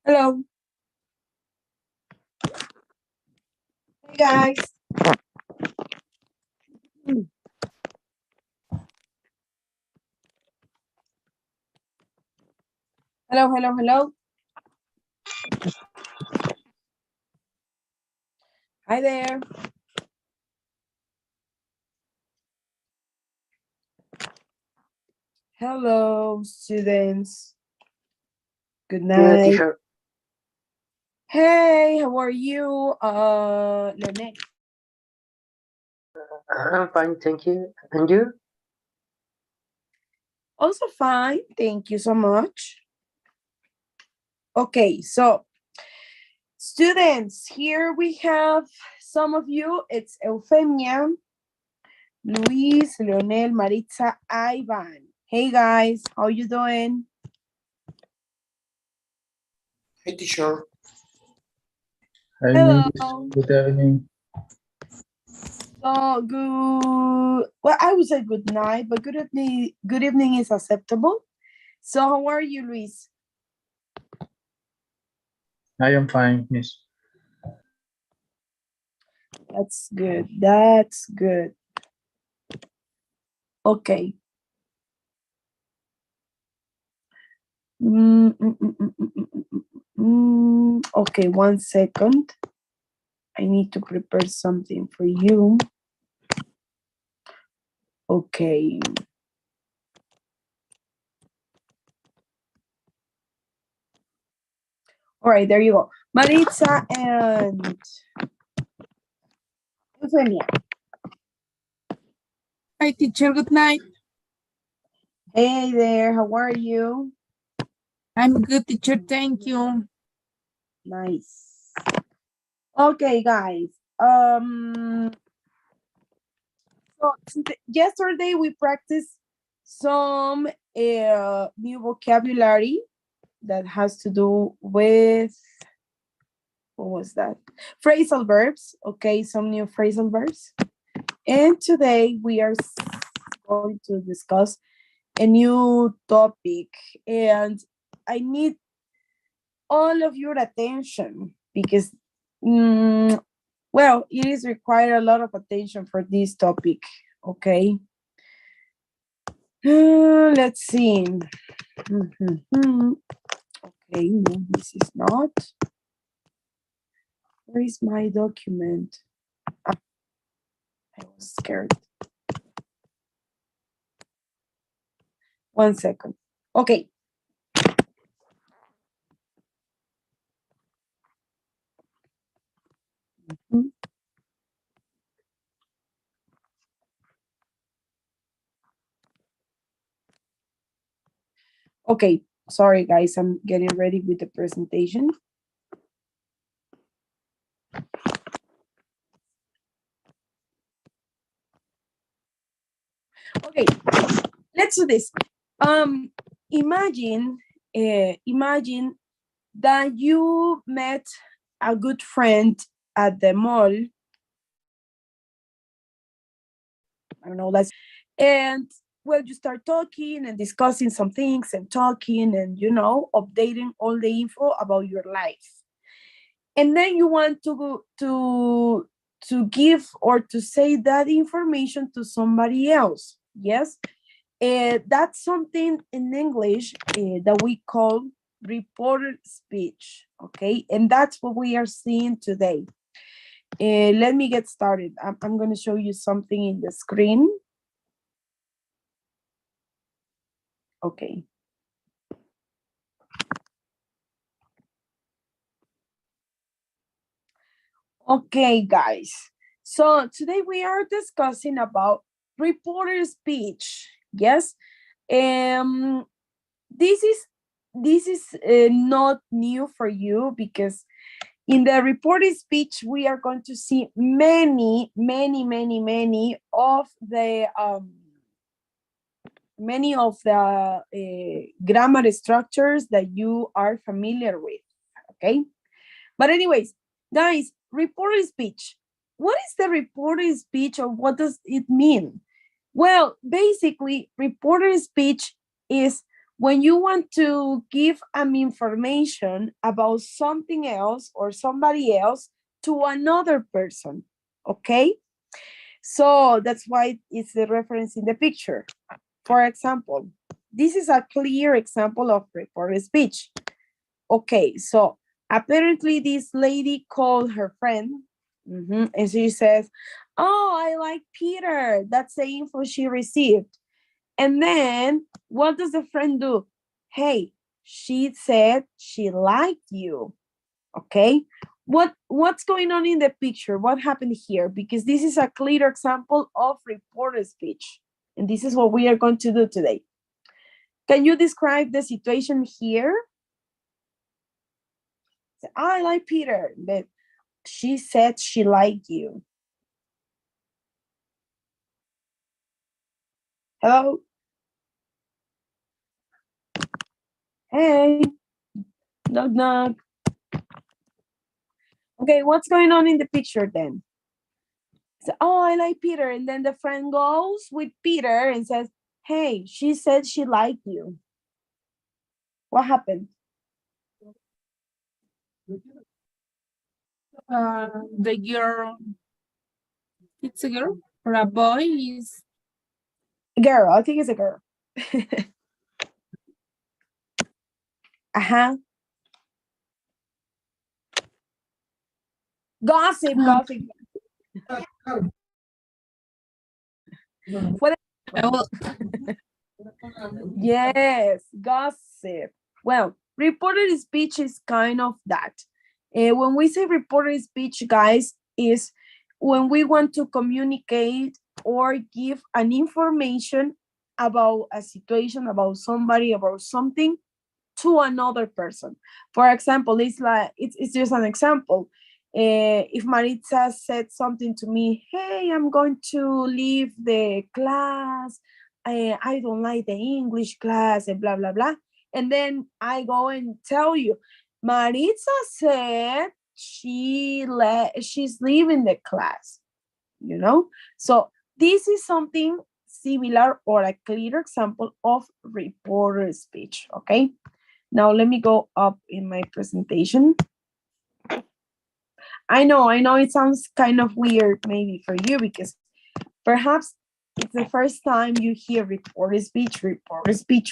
Hello. Hey guys. Hello, hello, hello. Hi there. Hello, students. Good Good, night. teacher. Hey, how are you? Lene. I'm fine, thank you. And you? Also fine. Thank you so much. Okay, so students, here we have some of you. It's Eufemia, Luis, Leonel, Maritza, Ivan. Hey guys, how you doing? Hey, teacher. Hi, Hello. Miss. Good evening. So good. Well, I would say good night, but good evening. Good evening is acceptable. So how are you, Luis? I am fine, Miss. That's good. That's good. Okay. Okay, 1 second. I need to prepare something for you. Okay. All right, there you go. Maritza and Eugenia. Hi, teacher. Good night. Hey there, how are you? I'm good, teacher. Thank you. Nice. Okay, guys. So yesterday we practiced some new vocabulary that has to do with, what was that? Phrasal verbs. Okay, some new phrasal verbs. And today we are going to discuss a new topic, and I need all of your attention because well, it is required a lot of attention for this topic. Okay, let's see. Okay, no, this is not. Where is my document? I was scared. 1 second. Okay. Okay, sorry guys, I'm getting ready with the presentation. Okay, let's do this. Imagine that you met a good friend at the mall. I don't know, and well, you start talking and discussing some things and talking and, updating all the info about your life. And then you want to give or to say that information to somebody else. Yes. That's something in English that we call reported speech. Okay. And that's what we are seeing today. Let me get started. I'm going to show you something in the screen. Okay. Okay, guys. So today we are discussing about reporter speech. Yes. This is not new for you because in the reported speech we are going to see many of the grammar structures that you are familiar with. Okay, but anyways, guys, reported speech. What is the reported speech, or what does it mean? Well, basically, reported speech is when you want to give an information about something else or somebody else to another person, okay? So that's why it's the reference in the picture. For example, this is a clear example of reported speech. Okay, so apparently this lady called her friend, and she says, oh, I like Peter. That's the info she received. And then what does the friend do? Hey, she said she liked you. Okay. What's going on in the picture? What happened here? Because this is a clear example of reported speech. And this is what we are going to do today. Can you describe the situation here? I like Peter. That she said she liked you. Hello? Hey. Knock, knock. Okay, what's going on in the picture then? So, oh, I like Peter. And then the friend goes with Peter and says, hey, she said she liked you. What happened? The girl, it's a girl or a boy is Girl, I think it's a girl. Uh-huh. Gossip, gossip. What? well, Yes, gossip. Well, reported speech is kind of that. When we say reported speech, guys, is when we want to communicate or give an information about a situation, about somebody, about something to another person. For example, it's like it's just an example. If Maritza said something to me, hey, I'm going to leave the class. I don't like the English class and blah, blah, blah. And then I go and tell you, Maritza said she's leaving the class, you know? So this is something similar or a clear example of reporter speech, okay? Now let me go up in my presentation. I know it sounds kind of weird maybe for you because perhaps it's the first time you hear reported speech.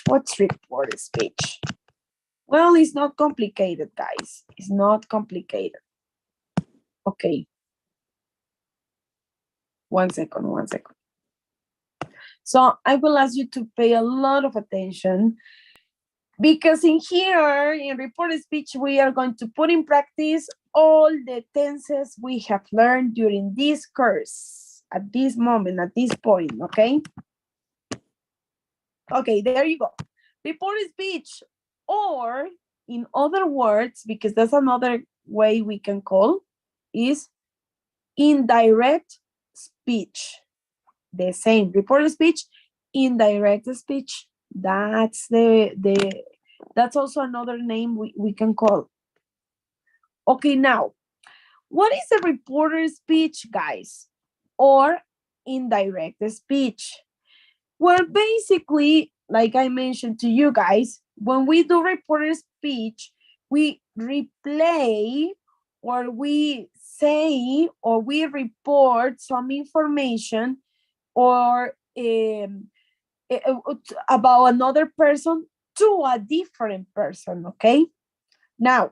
What's reported speech? Well, it's not complicated, guys. It's not complicated. Okay. One second. So I will ask you to pay a lot of attention because in here, in reported speech, we are going to put in practice all the tenses we have learned during this course, at this moment, at this point, okay? Okay, there you go. Reported speech, or in other words, because that's another way we can call, is indirect speech. The same, reported speech, indirect speech. That's that's also another name we can call. Okay, now, what is a reporter speech, guys? Or indirect speech? Well, basically, like I mentioned to you guys, when we do reporter speech, we replay or we say or we report some information or about another person to a different person, okay? Now,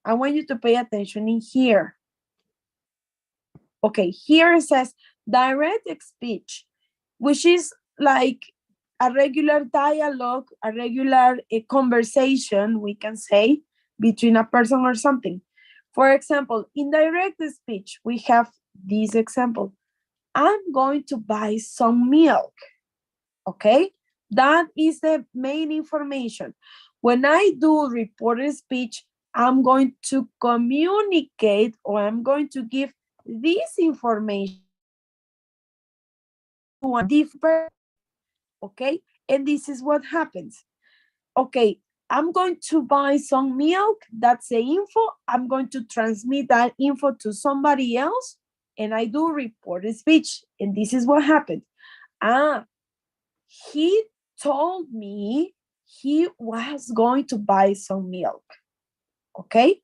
I want you to pay attention in here. Okay, here it says direct speech, which is like a regular dialogue, a regular conversation, we can say, between a person or something. For example, in direct speech, we have this example. I'm going to buy some milk. Okay, that is the main information. When I do reported speech, I'm going to communicate or I'm going to give this information to a different, okay? And this is what happens. Okay, I'm going to buy some milk. That's the info. I'm going to transmit that info to somebody else and I do reported speech. And this is what happened. He told me he was going to buy some milk. Okay?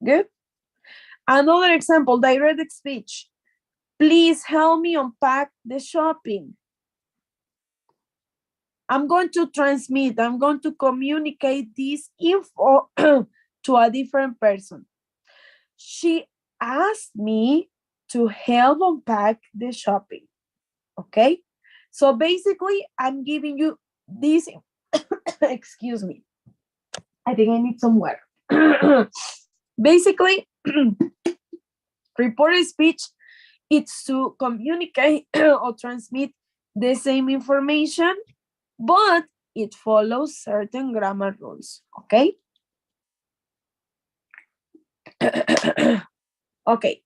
Good. Another example, direct speech. Please help me unpack the shopping. I'm going to transmit, I'm going to communicate this info to a different person. She asked me to help unpack the shopping. Okay? So basically, I'm giving you this, excuse me. I think I need some water. Basically, reported speech, it's to communicate or transmit the same information, but it follows certain grammar rules, okay? Okay.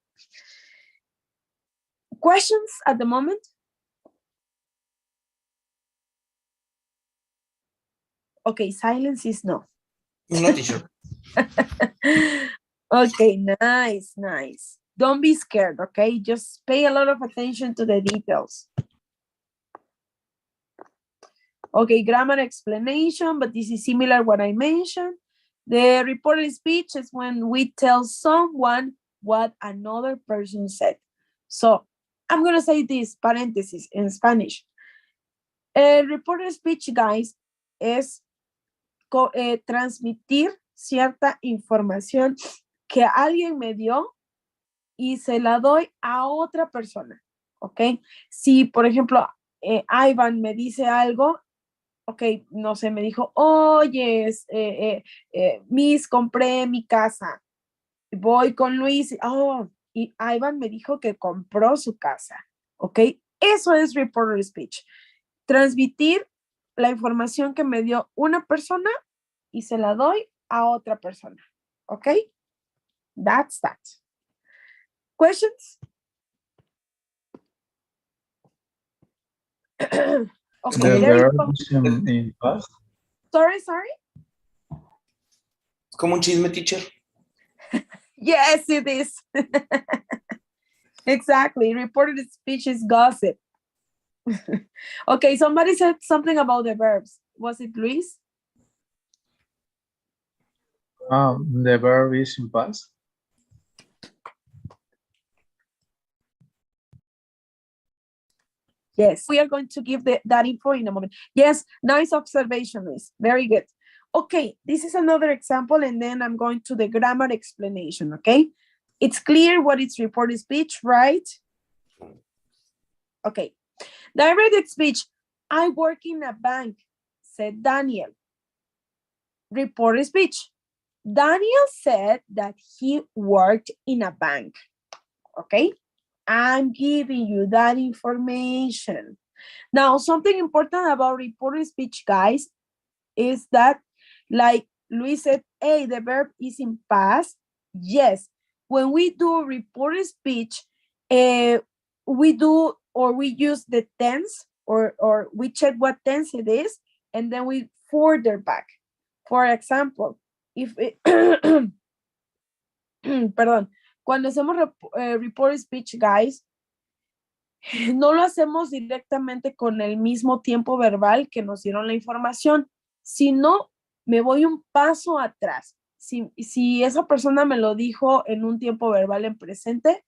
Questions at the moment? Okay, silence is no. No, teacher. Okay, nice. Don't be scared, okay? Just pay a lot of attention to the details. Okay, grammar explanation, but this is similar what I mentioned. The reported speech is when we tell someone what another person said. So I'm going to say this, parenthesis, in Spanish. Reported speech, guys, es transmitir cierta información que alguien me dio y se la doy a otra persona, ¿ok? Si, por ejemplo, Ivan me dice algo, ok, no sé, me dijo, oye, Miss, compré mi casa, voy con Luis, y Ivan me dijo que compró su casa, ¿ok? Eso es reported speech. Transmitir la información que me dio una persona y se la doy a otra persona, ¿ok? That's that. Questions? Okay, The there you verb go. is in past. Sorry. Como un chisme, teacher. Yes, it is. Exactly. Reported speech is gossip. Okay, somebody said something about the verbs. Was it Luis? The verb is in past. Yes, we are going to give that info in a moment. Yes, nice observation, Luis. Very good. Okay, this is another example, and then I'm going to the grammar explanation, okay? It's clear what is reported speech, right? Okay. Direct speech. I work in a bank, said Daniel. Reported speech. Daniel said that he worked in a bank, okay? I'm giving you that information. Now, something important about reported speech, guys, is that, like Luis said, hey, the verb is in past. Yes, when we do reported speech, we do or we use the tense or we check what tense it is, and then we further back. For example, if it, perdón, cuando hacemos reported speech, guys, no lo hacemos directamente con el mismo tiempo verbal que nos dieron la información, sino me voy un paso atrás. Si esa persona me lo dijo en un tiempo verbal en presente,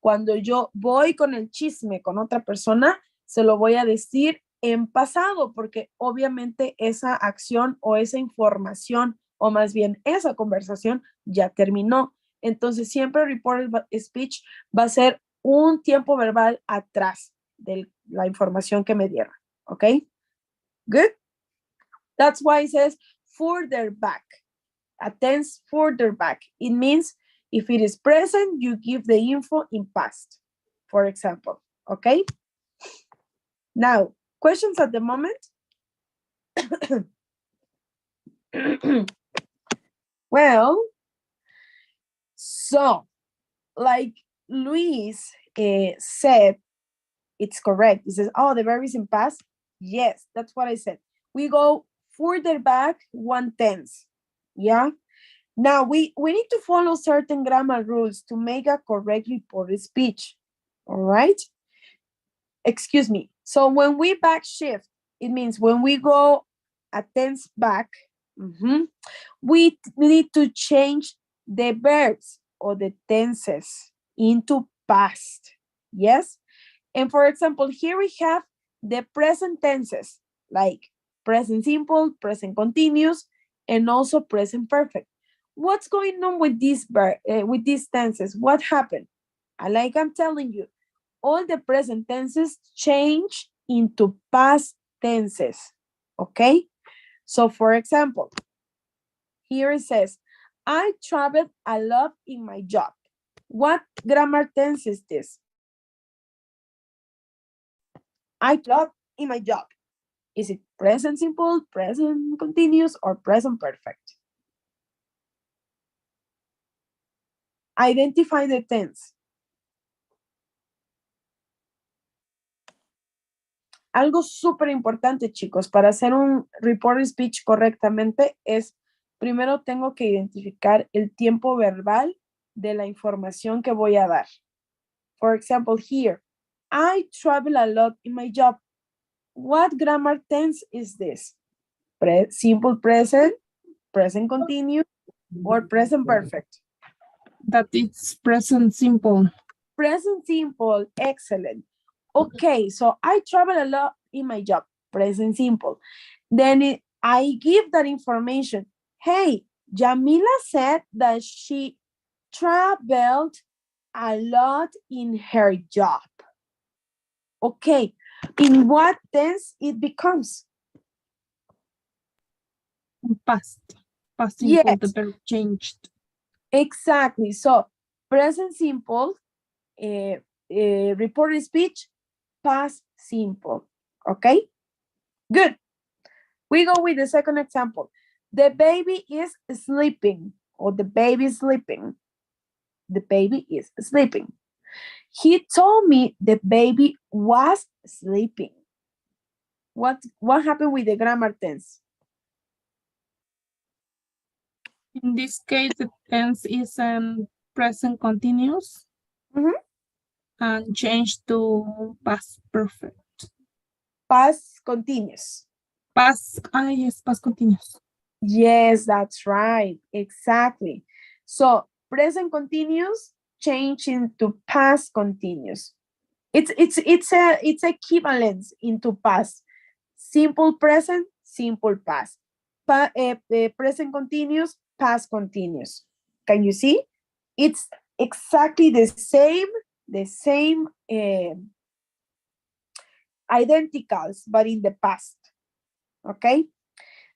cuando yo voy con el chisme con otra persona, se lo voy a decir en pasado, porque obviamente esa acción o esa información, o más bien esa conversación ya terminó. Entonces siempre reported speech va a ser un tiempo verbal atrás de la información que me dieron. Okay? Good? That's why it says further back. A tense further back. It means if it is present, you give the info in past, for example. Okay? Now, questions at the moment? Well, so, like Luis said, it's correct. He says, oh, the verb is in past. Yes, that's what I said. We go further back one tense. Yeah. Now we need to follow certain grammar rules to make a correct reported speech. All right. Excuse me. So when we back shift, it means when we go a tense back, we need to change the verbs or the tenses into past. Yes? And for example, here we have the present tenses like present simple, present continuous, and also present perfect. What's going on with these tenses? What happened? Like I'm telling you, all the present tenses change into past tenses. Okay? So for example, here it says, I traveled a lot in my job. What grammar tense is this? I traveled in my job. Is it present simple, present continuous, or present perfect? Identify the tense. Algo súper importante, chicos, para hacer un report speech correctamente es, primero tengo que identificar el tiempo verbal de la información que voy a dar. For example, here, I travel a lot in my job. What grammar tense is this? Simple present, present continuous, or present perfect? That it's present simple. Present simple, excellent. Okay, so I travel a lot in my job, present simple. Then I give that information. Hey, Jamila said that she traveled a lot in her job. Okay, in what tense it becomes? Past. Past simple, Yes. the verb changed. Exactly. So present simple, reported speech, past simple. Okay, good. We go with the second example. The baby is sleeping, or the baby is sleeping. The baby is sleeping. He told me the baby was sleeping. What happened with the grammar tense? In this case, the tense is present continuous and changed to past perfect. Past continuous. Yes, past continuous. Yes, that's right. Exactly. So present continuous change into past continuous. It's equivalence into past. Simple present, simple past. Present continuous, past continuous. Can you see? It's exactly the same identicals, but in the past. Okay?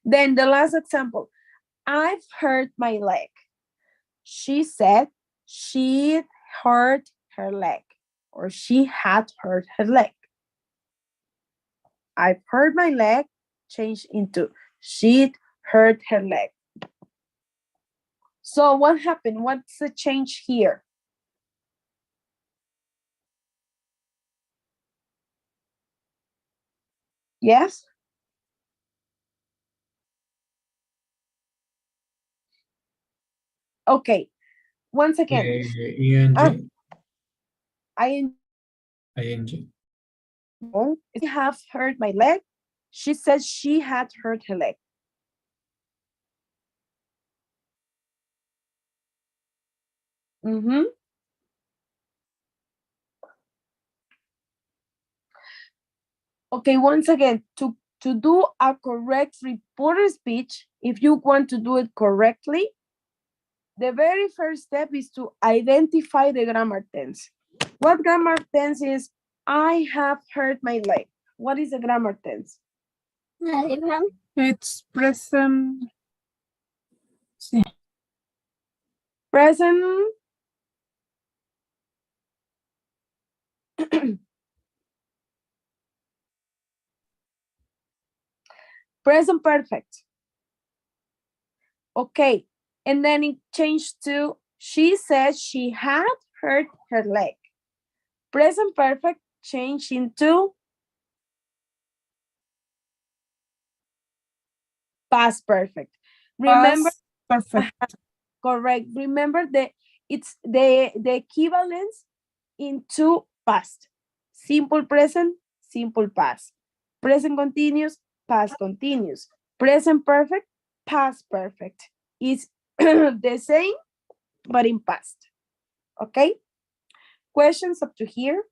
Then the last example. I've hurt my leg. She said she hurt her leg, or she had hurt her leg. I've hurt my leg, changed into she hurt her leg. So what happened? What's the change here? Yes? Okay. Once again. ing. I ing. have hurt my leg. She said she had hurt her leg. Okay, once again, to do a correct reporter speech, if you want to do it correctly, the very first step is to identify the grammar tense. What grammar tense is I have hurt my leg? What is the grammar tense? It's present. Sí. Present. Present perfect. Okay, and then it changed to she said she had hurt her leg. Present perfect changed into past perfect. Remember, Past perfect. correct. Remember that it's the equivalence into past. Simple present, simple past. Present continuous, past continuous. Present perfect, past perfect. Is the same, but in past. Okay? Questions up to here?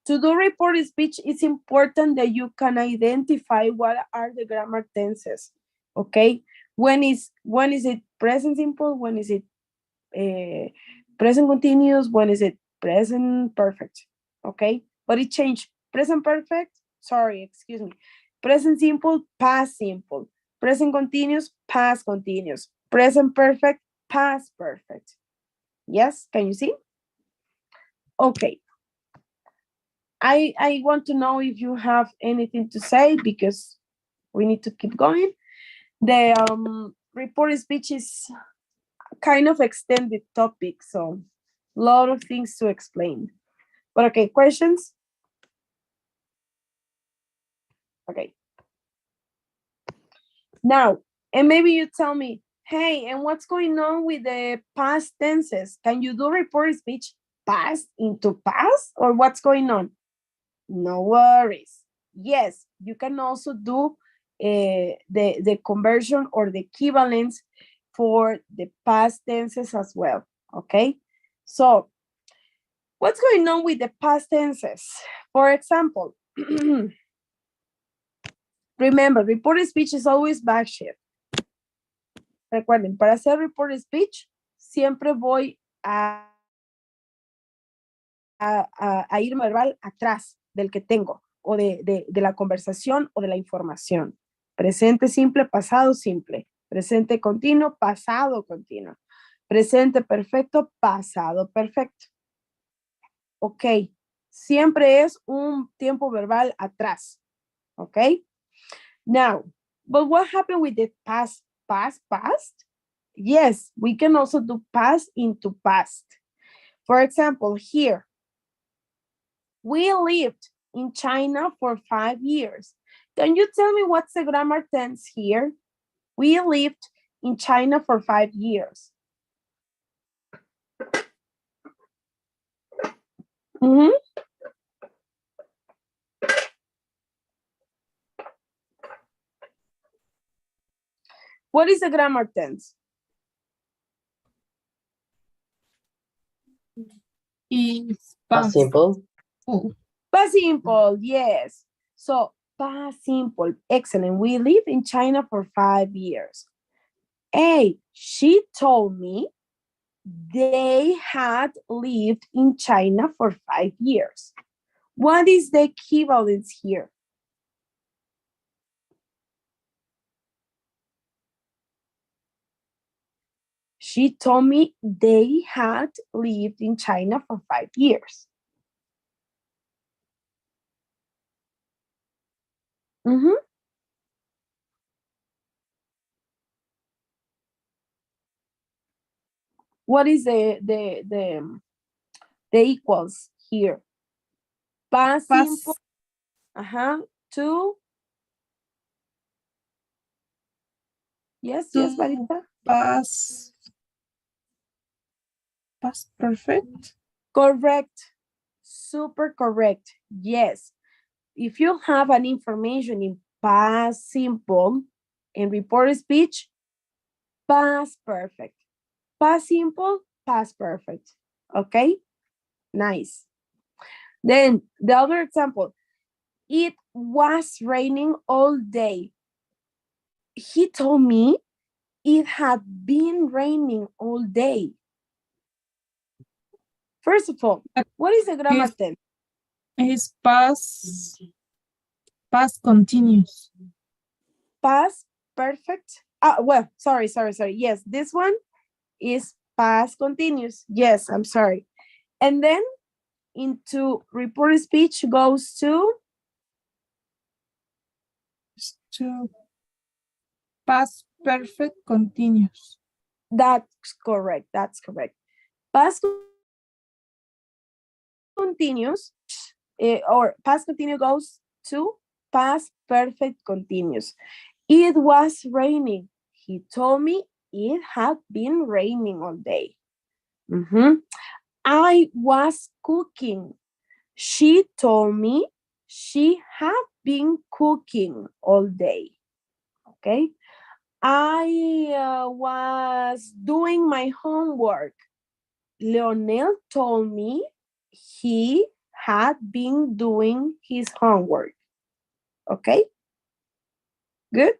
To do report speech, it's important that you can identify what are the grammar tenses. Okay? When is it present simple? When is it present continuous? When is it present perfect? Okay? But it changed. Present perfect, sorry, excuse me. Present simple, past simple. Present continuous, past continuous. Present perfect, past perfect. Yes, can you see? Okay. I want to know if you have anything to say because we need to keep going. The report speech is kind of extended topic, so a lot of things to explain. But okay, questions? Okay. Now, and maybe you tell me, hey, and what's going on with the past tenses? Can you do report speech past into past or what's going on? No worries. Yes, you can also do the conversion or the equivalence for the past tenses as well, okay? So, what's going on with the past tenses? For example, remember, report speech is always back shift. Recuerden, para hacer report speech, siempre voy a irme verbal atrás del que tengo o de la conversación o de la información. Presente simple, pasado simple. Presente continuo, pasado continuo. Presente perfecto, pasado perfecto. Ok. Siempre es un tiempo verbal atrás. Ok. Now, but what happened with the past? Yes, we can also do past into past. For example, here, we lived in China for 5 years. Can you tell me what's the grammar tense here? We lived in China for 5 years. Mm-hmm. What is the grammar tense? Is Past simple. Oh, Past simple, yes. So, past simple, excellent. We lived in China for 5 years. Hey, she told me they had lived in China for 5 years. What is the equivalence here? She told me they had lived in China for 5 years. Mm-hmm. What is the equals here? Past simple. To. Yes, yes, Marita. past perfect. Correct. Super correct. Yes. If you have an information in past simple and report speech, past perfect. Past simple, past perfect. Okay? Nice. Then the other example, it was raining all day. He told me it had been raining all day. First of all, what is the grammar tense? Is past continuous. Past perfect. Well, sorry. Yes, this one is past continuous. Yes, I'm sorry. And then into report speech goes to Past perfect continuous. That's correct. Past continuous or past continuous goes to past perfect continuous. It was raining. He told me it had been raining all day. I was cooking. She told me she had been cooking all day. Okay. I was doing my homework. Leonel told me he had been doing his homework. Okay. Good.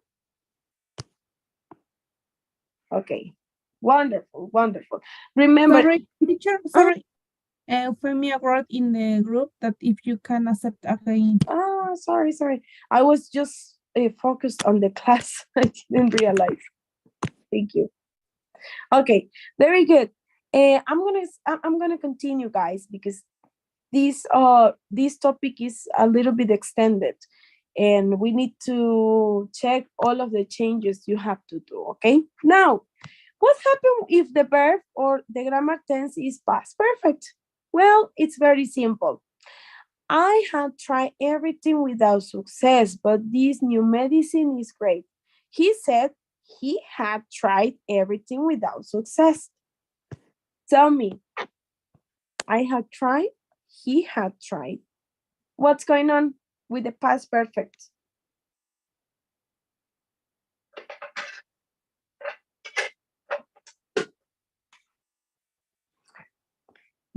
Okay. Wonderful, wonderful. Remember. Sorry, teacher, sorry. For me, I wrote in the group that if you can accept again. Sorry. I was just focused on the class. I didn't realize. Thank you. Okay, very good. I'm gonna continue, guys, because this topic is a little bit extended, and we need to check all of the changes you have to do. Okay. Now, what happens if the verb or the grammar tense is past perfect? Well, it's very simple. I had tried everything without success, but this new medicine is great. He said he had tried everything without success. Tell me, I had tried, he had tried. What's going on with the past perfect?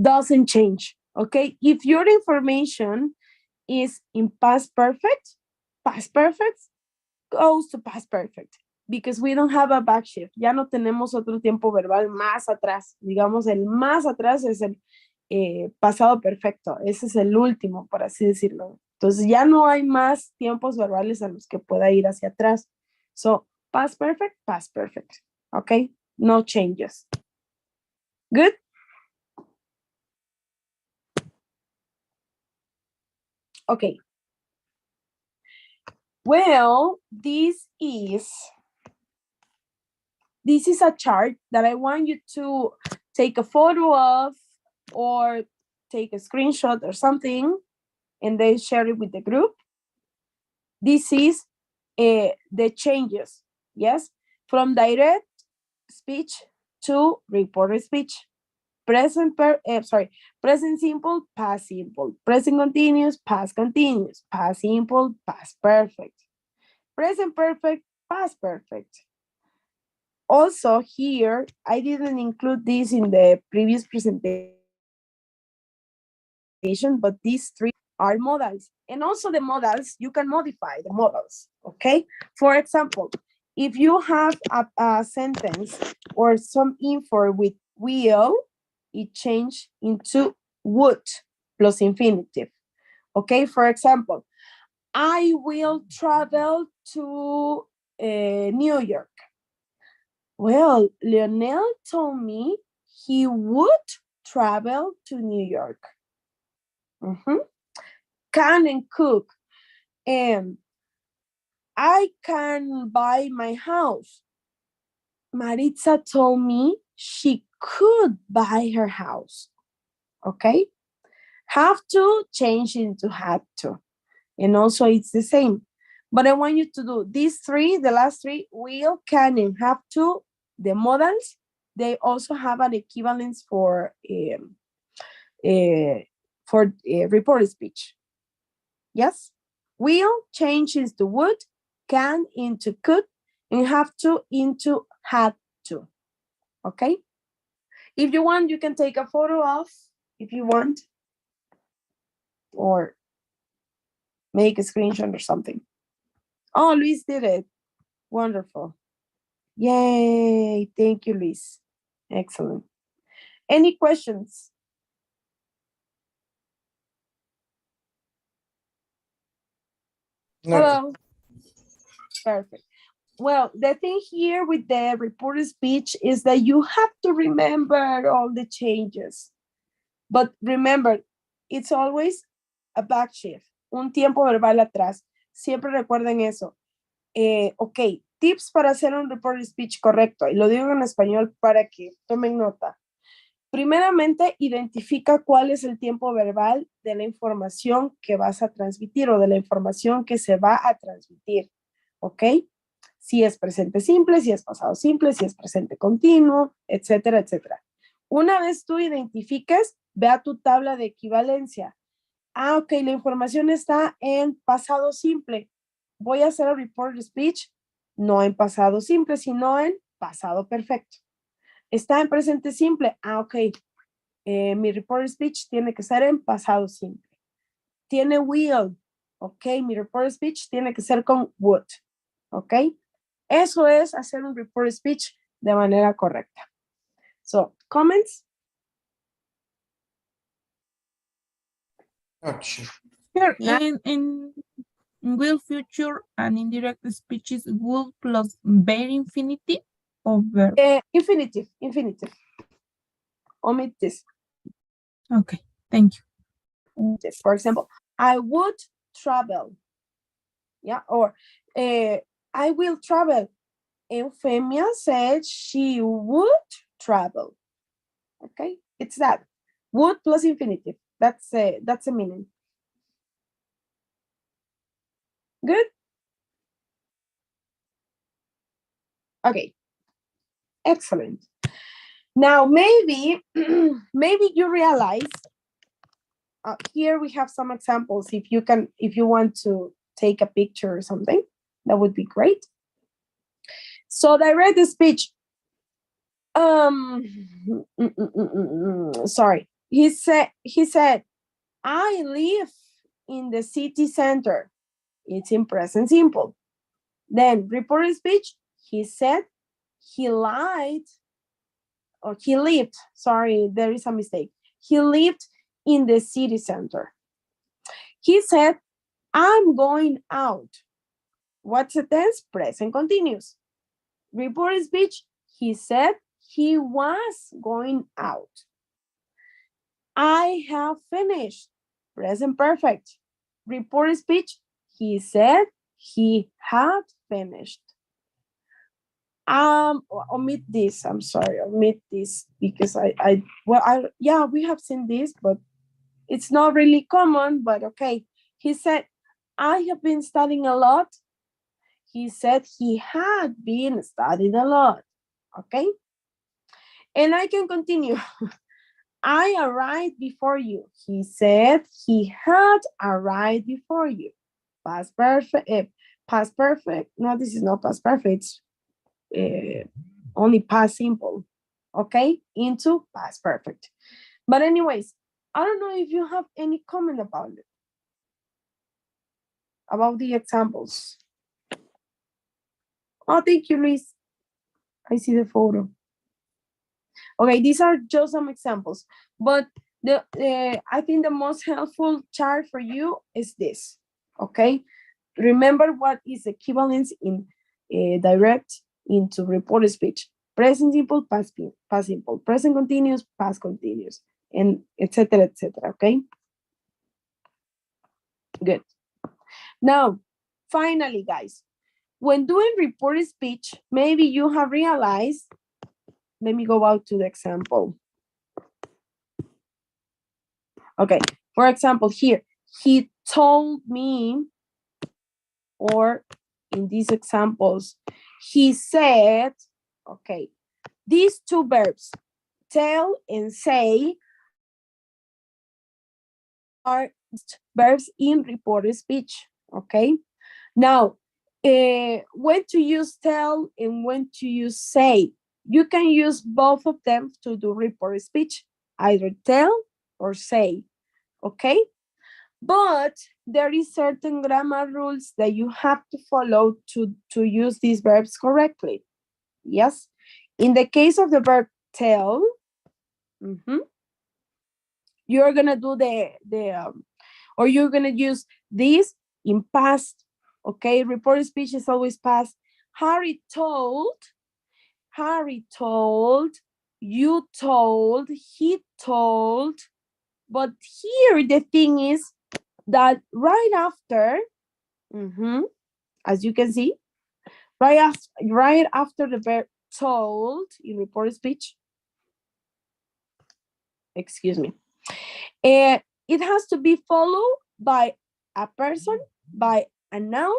Doesn't change, okay? If your information is in past perfect goes to past perfect because we don't have a back shift. Ya no tenemos otro tiempo verbal más atrás. Digamos, el más atrás es el pasado perfecto. Ese es el último, por así decirlo. Entonces ya no hay más tiempos verbales a los que pueda ir hacia atrás. So, past perfect. Okay? No changes. Good? Okay. Well, this is a chart that I want you to take a photo of or take a screenshot or something and then share it with the group. This is the changes, yes? From direct speech to reported speech. Present simple, past simple. Present continuous, past simple, past perfect. Present perfect, past perfect. Also here, I didn't include this in the previous presentation, but these three are modals. And also the modals, you can modify the modals, okay? For example, if you have a sentence or some info with will, it change into would plus infinitive, okay? For example, I will travel to New York. Well, Lionel told me he would travel to New York. Can and cook. I can buy my house. Maritza told me she could buy her house. Okay? Have to change into had to. And also it's the same. But I want you to do these three, the last three, will, can, and have to, the modals, they also have an equivalence for reported speech. Yes? Will change into would, can into could, and have to into had to. Okay? If you want, you can take a photo of, if you want, or make a screenshot or something. Oh, Luis did it. Wonderful. Yay. Thank you, Luis. Excellent. Any questions? No. Hello. Perfect. Well, the thing here with the reported speech is that you have to remember all the changes. But remember, it's always a back shift, un tiempo verbal atrás. Siempre recuerden eso. Ok, tips para hacer un reported speech correcto. Y lo digo en español para que tomen nota. Primeramente, identifica cuál es el tiempo verbal de la información que vas a transmitir o de la información que se va a transmitir. ¿Ok? Si es presente simple, si es pasado simple, si es presente continuo, etcétera, etcétera. Una vez tú identifiques, ve a tu tabla de equivalencia. Ok, la información está en pasado simple. Voy a hacer el report speech, no en pasado simple, sino en pasado perfecto. Está en presente simple. Ok. Mi report speech tiene que ser en pasado simple. Tiene will. Ok. Mi report speech tiene que ser con would. Ok. Eso es hacer un report speech de manera correcta. So, comments? No, teacher. Here, Na- in will future and indirect speeches will plus bare infinitive or verb. Infinitive. Omit this. Okay, thank you. For example, I would travel. Yeah, or I will travel. Euphemia said she would travel. Okay, it's that. Would plus infinitive. That's a meaning. Good. Okay. Excellent. Now maybe maybe you realize here we have some examples. If you want to take a picture or something, that would be great. So direct speech. Sorry. He said, I live in the city center. It's in present simple. Then reported speech, he said he lied, or he lived, sorry, there is a mistake. He lived in the city center. He said, I'm going out. What's the tense? Present continuous. Reported speech, he said he was going out. I have finished. Present perfect. Reported speech, he said he had finished. Omit this. I'm sorry, omit this because yeah, we have seen this, but it's not really common, but okay. He said, I have been studying a lot. He said he had been studying a lot. Okay. And I can continue. I arrived before you. He said he had arrived before you. Past perfect. Past perfect. No, this is not past perfect. It's only past simple. Okay, into past perfect. But anyways, I don't know if you have any comment about it. About the examples. Oh, thank you, Luis. I see the photo. Okay, these are just some examples, but I think the most helpful chart for you is this, okay? Remember what is equivalence in direct into reported speech. Present simple, past simple, present continuous, past continuous, and etc., okay? Good. Now, finally, guys, when doing reported speech, maybe you have realized, let me go out to the example. Okay, for example, here, he told me, or in these examples, he said, okay, these two verbs, tell and say, are verbs in reported speech, okay? Now, when to use tell and when to use say, you can use both of them to do reported speech, either tell or say, okay? But there is certain grammar rules that you have to follow to use these verbs correctly. Yes. In the case of the verb tell, you're gonna do or you're gonna use this in past. Okay, reported speech is always past. Harry told, you told, he told. But here the thing is that right after, as you can see, right after the verb told in reported speech, excuse me, it has to be followed by a person, by a noun,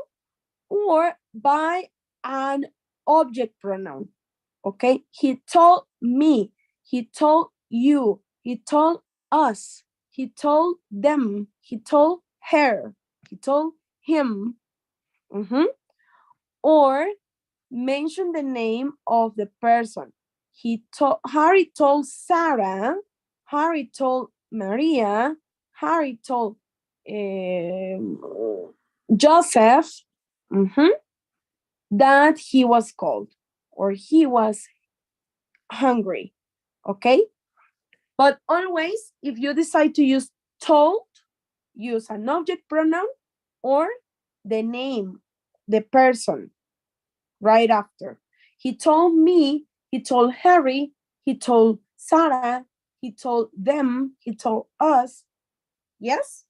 or by an object pronoun. Okay, he told me, he told you, he told us, he told them, he told her, he told him, or mention the name of the person. Harry told Sarah, Harry told Maria, Harry told Joseph that he was cold or he was hungry, okay? But always, if you decide to use told, use an object pronoun or the name, the person, right after. He told me, he told Harry, he told Sarah, he told them, he told us. Yes?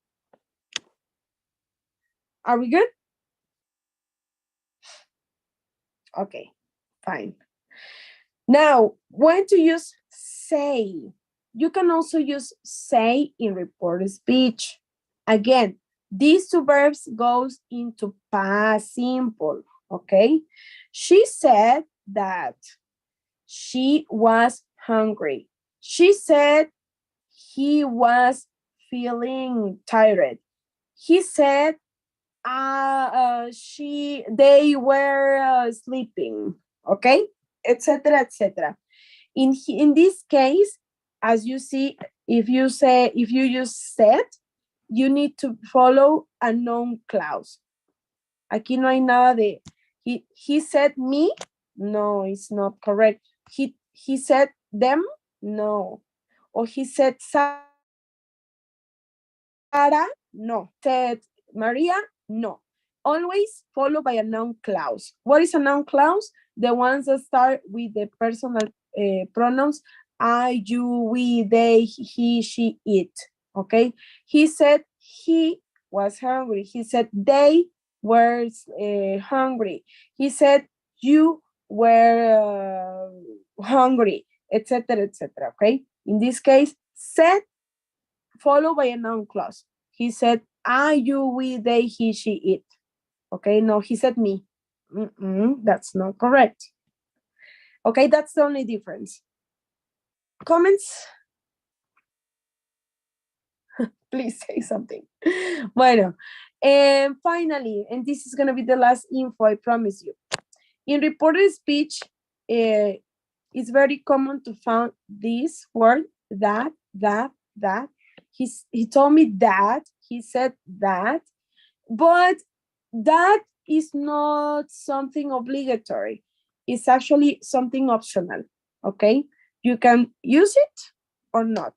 Are we good? Okay, fine. Now, when to use say? You can also use say in reported speech. Again, these two verbs goes into past simple, okay? She said that she was hungry. She said he was feeling tired. He said they were sleeping, okay? Etc. etc. In this case, as you see, if you use said, you need to follow a noun clause. Aquí no hay nada de he said me. No, it's not correct. He said them. No. Or he said Sarah. No. Said Maria. No. Always followed by a noun clause. What is a noun clause? The ones that start with the personal pronouns I, you, we, they, he, she, it. Okay. He said he was hungry. He said they were hungry. He said you were hungry, etc., etc. Okay. In this case, said followed by a noun clause. He said I, you, we, they, he, she, it. Okay. No, he said me. That's not correct. Okay, that's the only difference. Comments? Please say something. Bueno, and finally, and this is going to be the last info, I promise you. In reported speech, it's very common to find this word, that. He told me that, he said that, but that is not something obligatory. It's actually something optional, okay? You can use it or not.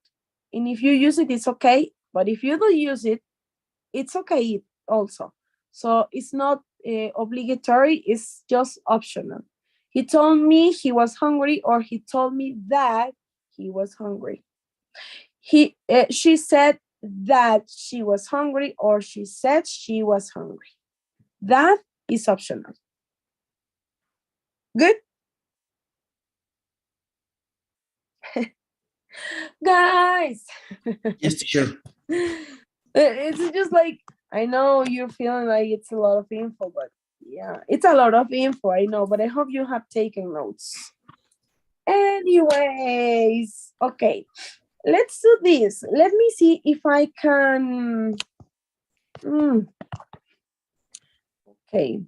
And if you use it, it's okay. But if you don't use it, it's okay also. So it's not obligatory, it's just optional. He told me he was hungry, or he told me that he was hungry. She said that she was hungry, or she said she was hungry. That is optional. Good? Guys, Yes, teacher. it's just like, I know you're feeling like it's a lot of info, but yeah, it's a lot of info, I know, but I hope you have taken notes. Anyways, okay, let's do this. Let me see if I can. Okay,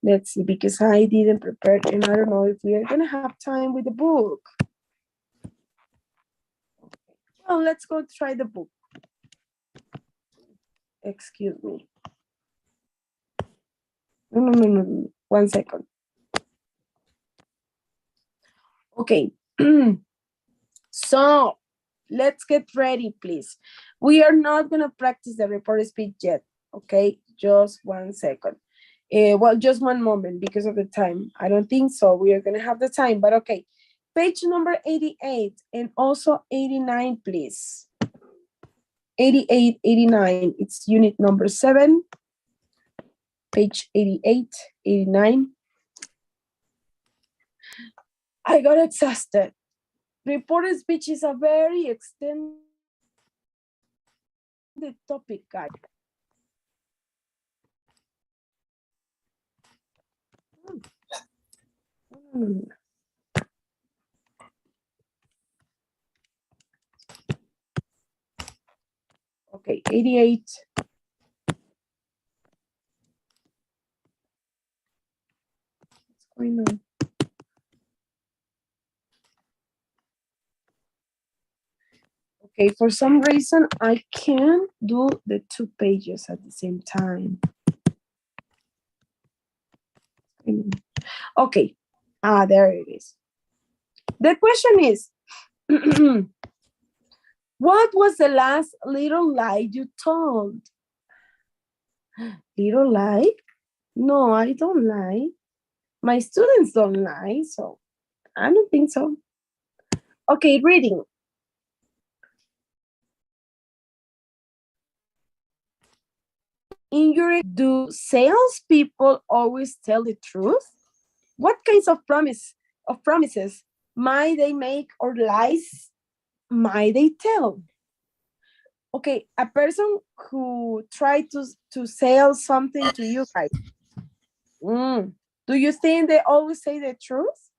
let's see, because I didn't prepare, and I don't know if we are gonna have time with the book. Well, let's go try the book. Excuse me. No. 1 second. Okay. So let's get ready, please. We are not going to practice the reported speech yet. Okay, just 1 second. Well, just 1 moment because of the time. I don't think so. We are going to have the time, but okay. Page number 88 and also 89, please. 88, 89. It's unit number 7. Page 88, 89. I got exhausted. Reported speech is a very extended topic, guys. Okay, 88. What's going on? Okay, for some reason, I can't do the 2 pages at the same time. Okay, there it is. The question is, what was the last little lie you told? Little lie? No, I don't lie. My students don't lie, so I don't think so. Okay, reading. In your, do salespeople always tell the truth? What kinds of promises might they make or lies might they tell? Okay, a person who tried to sell something to you guys. Do you think they always say the truth?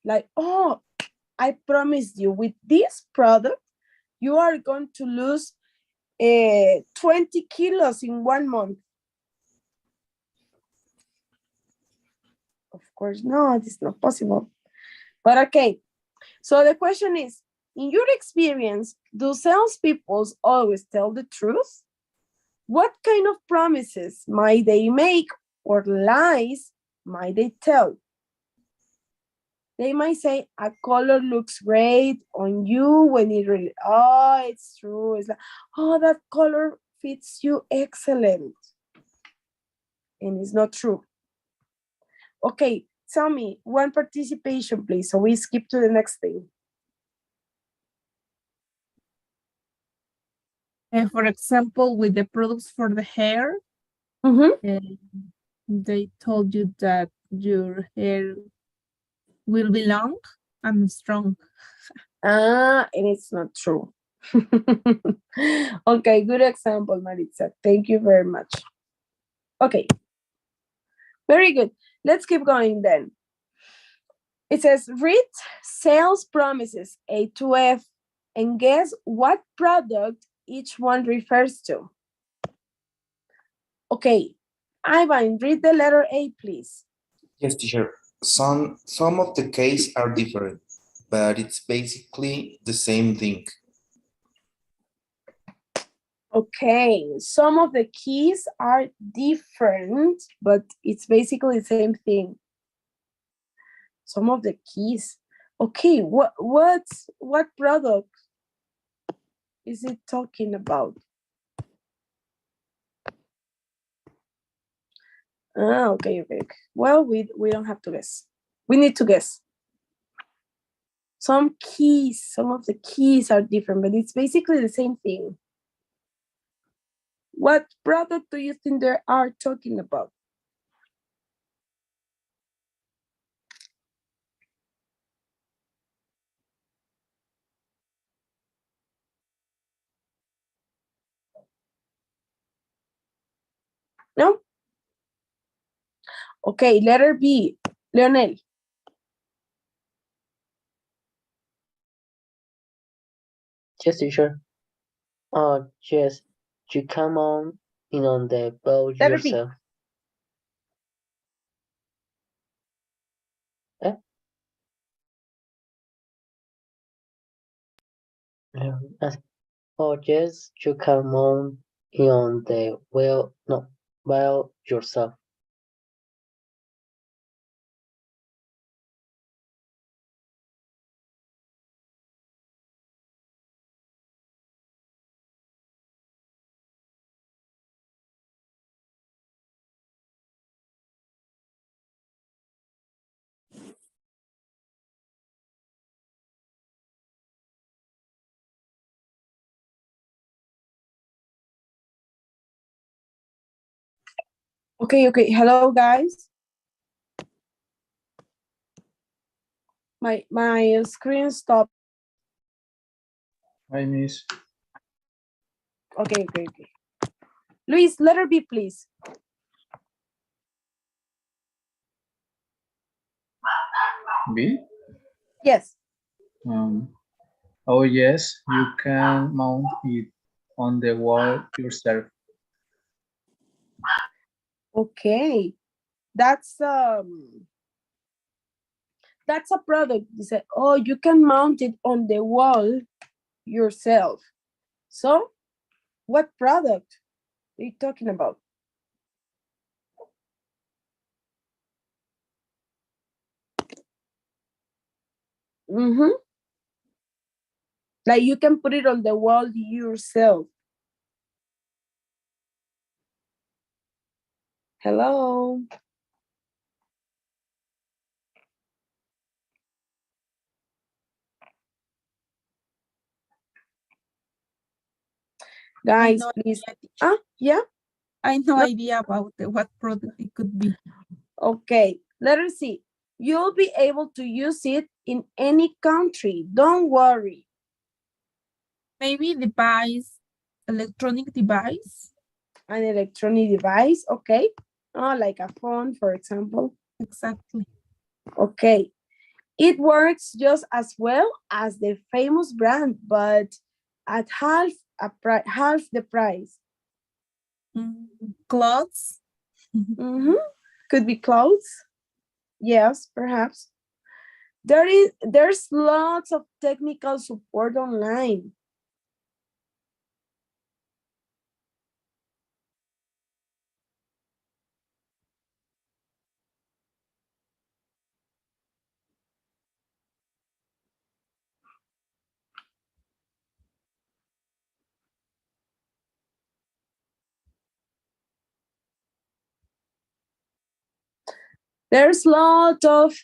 Like, oh, I promised you with this product, you are going to lose 20 kilos in 1 month. Of course not, it's not possible. But okay, so the question is, in your experience, do salespeople always tell the truth? What kind of promises might they make or lies might they tell? They might say a color looks great on you when it really, oh, it's true. It's like, oh, that color fits you excellent. And it's not true. Okay, tell me one participation, please. So we skip to the next thing. For example, with the products for the hair, they told you that your hair will be long and strong. And it's not true. Okay, good example, Maritza. Thank you very much. Okay, very good. Let's keep going then. It says, read sales promises A to F and guess what product each one refers to. Okay, Ivan, read the letter A, please. Yes, teacher. Some of the cases are different, but it's basically the same thing. Okay, some of the keys are different, but it's basically the same thing. Some of the keys. Okay, what product is it talking about? Okay. Well, we don't have to guess. We need to guess. Some of the keys are different, but it's basically the same thing. What product do you think they are talking about? No? Okay, letter B, Leonel. Yes, teacher. Yes, you come on in on the boat Letter B. yourself. Eh? Oh, yes, you come on in on the well yourself. Okay. Hello, guys. My screen stopped. Hi, Miss. Okay. Luis, letter B, please. B. Yes. Oh yes, you can mount it on the wall yourself. Okay, that's a product. You say, oh, you can mount it on the wall yourself. So, what product are you talking about? Mm-hmm. Like you can put it on the wall yourself. Hello. I Guys, know please. idea, teacher. Yeah. I no No. idea about what product it could be. Okay. Let us see. You'll be able to use it in any country. Don't worry. Maybe device, electronic device. An electronic device. Okay. Oh, like a phone, for example. Exactly. Okay. It works just as well as the famous brand, but at half the price. Clothes. Mm-hmm. Could be clothes. Yes, perhaps. There's lots of technical support online. There's lots of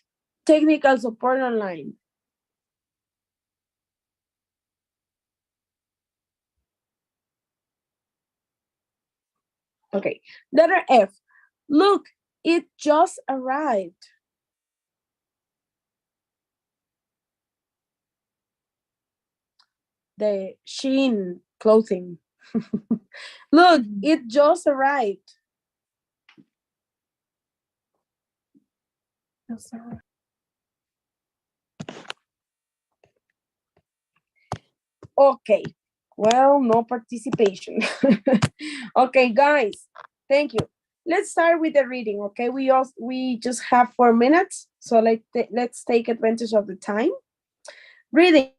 technical support online. Okay. Letter F. Look, it just arrived. The Shein clothing. Look, it just arrived. Okay. Well, no participation. Okay, guys. Thank you. Let's start with the reading. Okay, we just have 4 minutes, so let's take advantage of the time. Reading.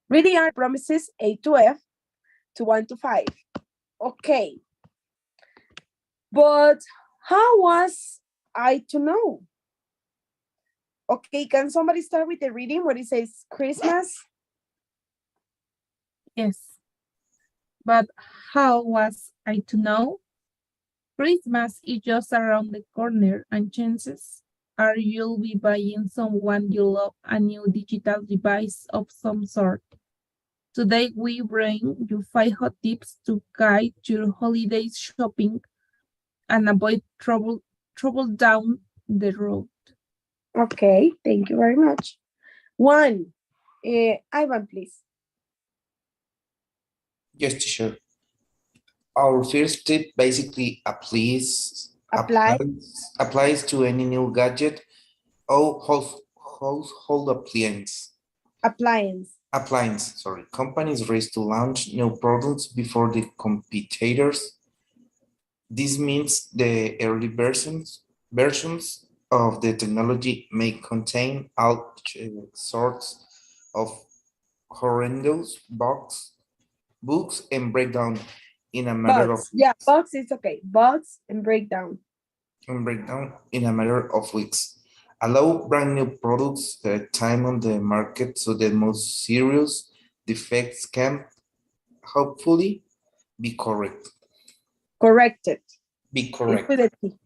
Reading our promises A to F to 1 to 5. Okay. But how was I to know? Okay, can somebody start with the reading where it says Christmas? Yes. But how was I to know? Christmas is just around the corner, and chances are you'll be buying someone you love a new digital device of some sort. Today, we bring you 5 hot tips to guide your holiday shopping and avoid trouble down the road. Okay, thank you very much. 1. Ivan, please. Yes, teacher. Our first tip basically Apply. applies to any new gadget or household appliance. Sorry, companies race to launch new products before the competitors. This means the early versions of the technology may contain all sorts of horrendous books and breakdown in a matter of Bugs. Yeah, bugs is okay. Bugs and breakdown. weeks. Allow brand new products time on the market so the most serious defects can hopefully be Corrected. be It's correct. with a T.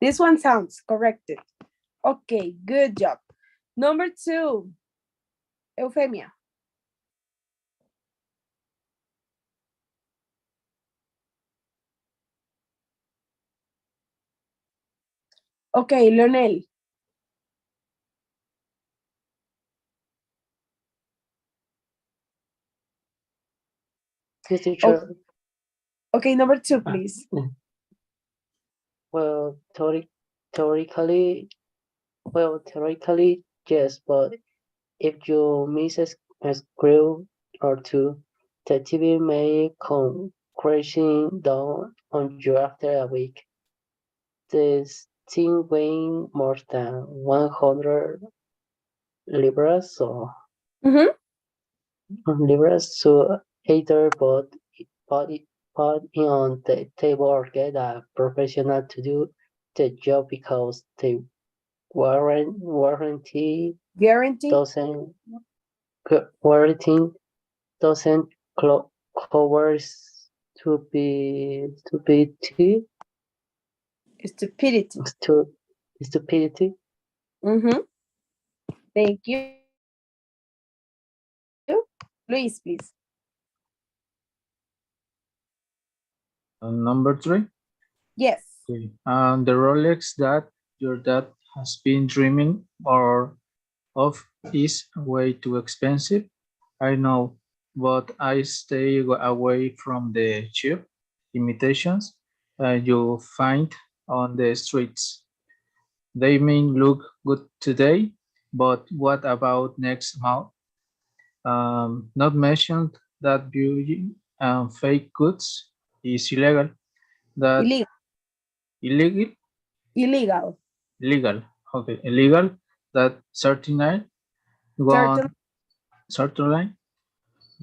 This one sounds corrected. Okay, good job. Number 2, Euphemia. Okay, Lionel. Yes, teacher. Okay, number 2, please. Well, theoretically, yes, but If you miss a screw or two, the TV may come crashing down on you after a week. This thing weighing more than 100 libras or Mhm. libras, so either put it on the table or get a professional to do the job because the warranty Guarantee. doesn't warranty doesn't cover stupidity Stupidity. stu- stupidity. Mm-hmm. Thank you. Luis, please. Number 3. Yes. Okay. The Rolex that your dad has been dreaming or of is way too expensive. I know, but I stay away from the cheap imitations you find on the streets. They may look good today, but what about next month? Not mentioned that beauty and fake goods is illegal. That Illegal. illegal, Illegal. legal, okay, illegal. That certain Certain. one certain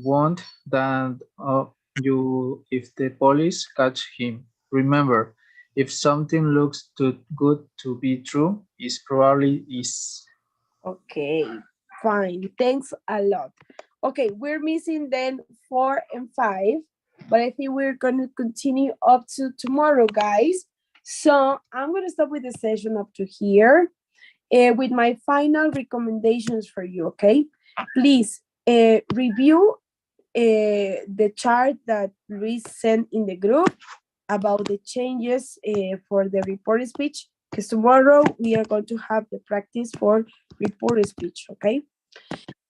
won't that you if the police catch him. Remember, if something looks too good to be true, it probably is. Okay. Fine. Thanks a lot. Okay, we're missing then 4 and 5, but I think we're going to continue up to tomorrow, guys. So I'm going to stop with the session up to here with my final recommendations for you, okay? Please review the chart that Luis sent in the group about the changes for the report speech, because tomorrow we are going to have the practice for report speech, okay?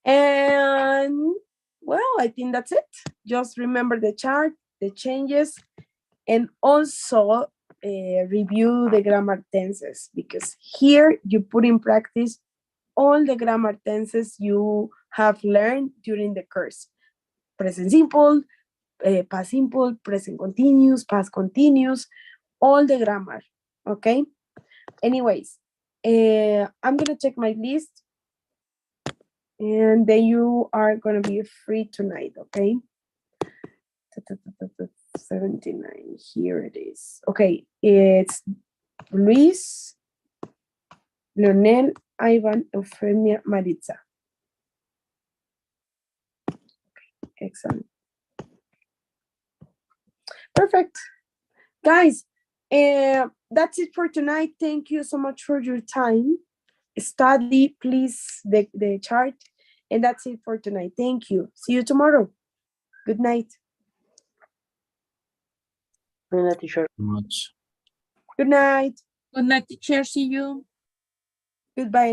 And well, I think that's it. Just remember the chart, the changes, and also review the grammar tenses, because here you put in practice all the grammar tenses you have learned during the course. Present simple, past simple, present continuous, past continuous, all the grammar, okay? Anyways, I'm gonna check my list and then you are gonna be free tonight, okay? 79, here it is. Okay, it's Luis, Leonel, Ivan, Eufemia, Maritza. Excellent. Perfect. Guys, that's it for tonight. Thank you so much for your time. Study, please, the chart. And that's it for tonight. Thank you. See you tomorrow. Good night. Teacher. Much. Good night. Good night, teacher. See you. Goodbye.